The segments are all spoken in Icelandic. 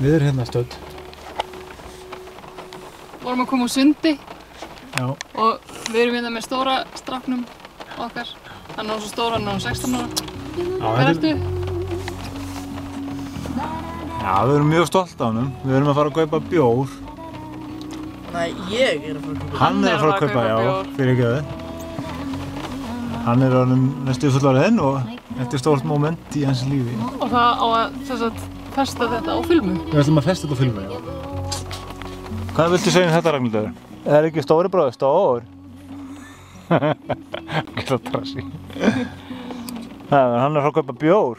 Við erum hérna stödd. Vorum að koma úr sundi. Já. Og við erum hérna með stóra stráknum okkar. Hann er svo stór, hann er 16 ára. Hver ertu? Já, við erum mjög stolt af honum. Við erum að fara að kaupa bjór. Nei, ég er að fara að kaupa. Hann er að fara að kaupa, já, fyrir ekki þau. Hann er orðinn næstu fullorðinn og þetta er stórt moment í hans lífi. Og það á að festa þetta á filmu. Við ætlum að festa þetta á filmu, já. Hvað viltu segja um þetta, Ragnhildur? Er ekki stóri bróðir, stór? Gæta trassi. Hann er að fara að kaupa bjór.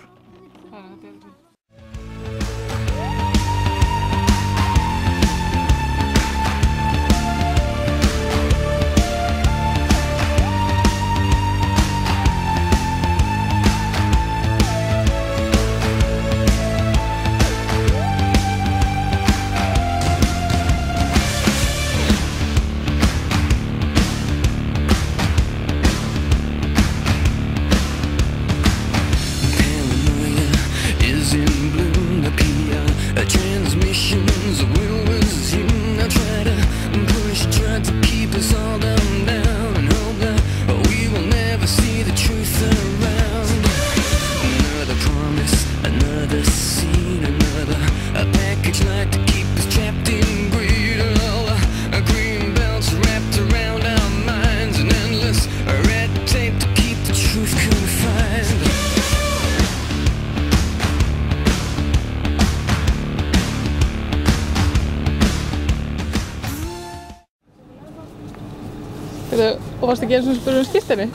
Og varstu ekki eins og spurði skírteini?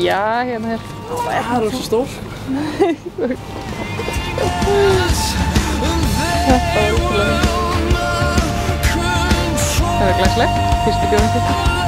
Já, hérna hér. Það er svo stór. Þetta var útrúlega fint. Það er glæslegt. Fyrsti bjórinn.